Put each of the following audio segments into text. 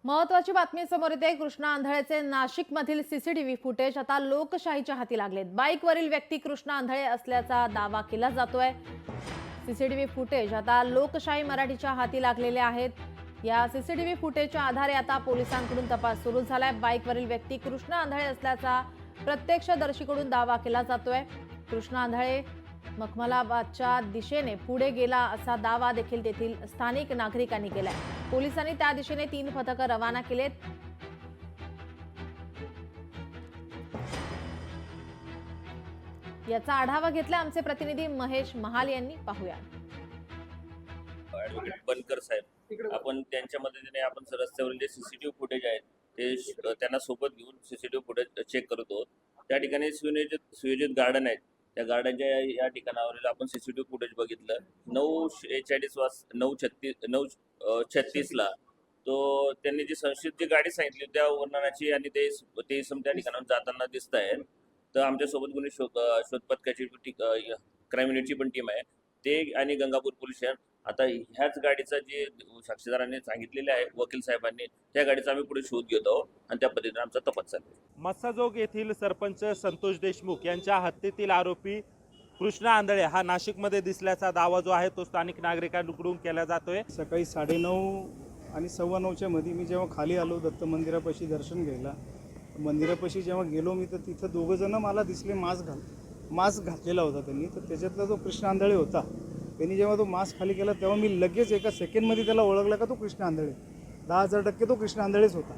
महत्वाची बातमी समोर येते। कृष्णा आंधळेचे नाशिकमधील सीसीटीव्ही फुटेज आता लोकशाहीच्या हाती लागलेत। बाईकवरील व्यक्ती कृष्णा आंधळे असल्याचा दावा केला जातोय। सीसीटीव्ही फुटेज आता लोकशाही मराठीच्या हाती लागलेले आहेत। या सीसीटीव्ही फुटेजच्या आधारे आता पोलिसांकडून तपास सुरू झालाय। बाईकवरील व्यक्ती कृष्णा आंधळे असल्याचा प्रत्यक्षदर्शीकडून दावा केला जातोय। कृष्णा आंधळे मखमलाबादच्या दिशेने पुढे गेला असा दावा देखील तेथील स्थानिक नागरिकांनी केलाय। पोलिसांनी त्या दिशेने 3 पथकं रवाना केलेत। याचा आढावा घेतला आमचे प्रतिनिधी महेश महाल यांनी। पाहूया। ॲडव्होकेट बनकर साहेब, आपण त्यांच्या मदतीने आपण रस्त्यावरील जे सीसीटीव्ही फुटेज आहेत ते त्यांना सोबत घेऊन सीसीटीव्ही फुटेज चेक करत आहोत। त्या ठिकाणी सुयोजित गार्डन आहेत, त्या गार्डनच्या या ठिकाणावरील आपण सीसीटीव्ही फुटेज बघितलं। 9:36 तो त्यांनी जी संशयित गाडी सांगितली त्या वर्णनाची आणि ते त्या ठिकाणावर जाताना दिसत आहेत। तर आमच्यासोबत गुन्हे शोध पथकाची क्राईम युनिटची पण टीम आहे, ते आणि गंगापूर पोलीस स्टेशन आता ह्याच गाडीचा जे साक्षीदारांनी सांगितलेले आहे वकील साहेबांनी, त्या गाडीचा आम्ही पुढे शोध घेत आहोत आणि त्या पद्धतीने आमचा तपास चालू आहे। मस्साजोग येथील सरपंच संतोष देशमुख यांच्या हत्येतील आरोपी कृष्णा आंधळे हा नाशिकमध्ये दिसल्याचा दावा जो आहे तो स्थानिक नागरिकांकडून केला जातोय। सकाळी 9:30 आणि 9:15च्या मध्ये मी जेव्हा खाली आलो दत्त मंदिरापाशी दर्शन घ्यायला, मंदिरापाशी जेव्हा गेलो मी तर तिथं 2 जण मला दिसले मास्क घातलेला होता त्यांनी। तर त्याच्यातला जो कृष्णा आंधळे होता, त्यांनी जेव्हा तो मास्क खाली केला तेव्हा मी लगेच एका सेकंडमध्ये त्याला ओळखला का तो कृष्णा आंधळे। 10,000% तो कृष्णा आंधळेच होता।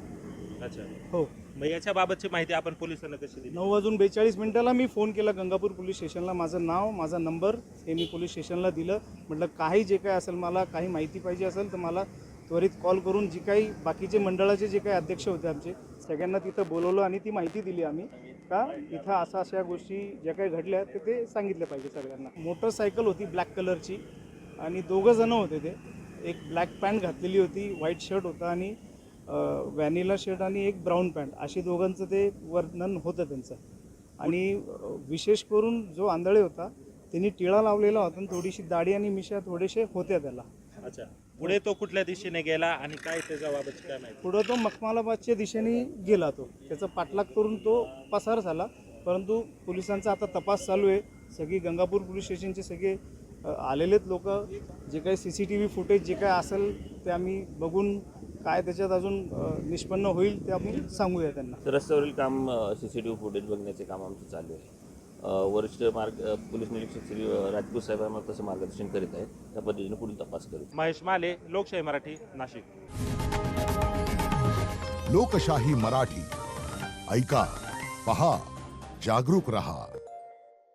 अच्छा, हो। मग याच्या बाबतची माहिती आपण पोलिसांना कशी दिली? 9:42 मी फोन केला गंगापूर पोलीस स्टेशनला। माझं नाव, माझा नंबर हे मी पोलीस स्टेशनला दिलं। म्हटलं काही जे काही असेल, मला काही माहिती पाहिजे असेल तर मला त्वरित कॉल करून जी काही बाकीचे मंडळाचे जे काही अध्यक्ष होते आमचे सगळ्यांना तिथं बोलवलं आणि ती माहिती दिली आम्ही का इथं अशा गोष्टी ज्या काही घडल्या ते सांगितल्या पाहिजे सगळ्यांना। मोटरसायकल होती ब्लॅक कलरची आणि 2 जण होते ते। एक ब्लॅक पॅन्ट घातलेली होती, व्हाईट शर्ट होता आणि व्हॅनिला शर्ट आणि एक ब्राऊन पॅन्ट, अशी दोघांचं ते वर्णन होतं त्यांचं। आणि विशेष करून जो आंधळे होता त्यांनी टिळा लावलेला होता आणि थोडीशी दाढी आणि मिशा थोडेसे होत्या त्याला। अच्छा, पुढे तो कुठल्या दिशेने गेला आणि काय त्याच्या बाबत काय माहिती? पुढे तो मखमलाबादच्या दिशेने गेला, तो त्याचा पाठलाग करून तो पसार झाला। परंतु पोलिसांचा आता तपास चालू आहे। सगळी गंगापूर पोलीस स्टेशनचे सगळे आलेलेत लोक, जे काही सीसीटीव्ही फुटेज जे काय असेल ते आम्ही बघून काय त्याच्यात अजून निष्पन्न होईल ते आम्ही सांगूया त्यांना। रस्त्यावरील काम सीसीटीव्ही फुटेज बघण्याचे काम आमचं चालू आहे। वरिष्ठ पोलीस निरीक्षक श्री राजपूत साहेब आम्हाला तसं मार्गदर्शन करीत आहेत, त्या पद्धतीने पुढील तपास करू। महेश माले, लोकशाही मराठी, नाशिक। लोकशाही मराठी ऐका, पहा, जागरूक रहा।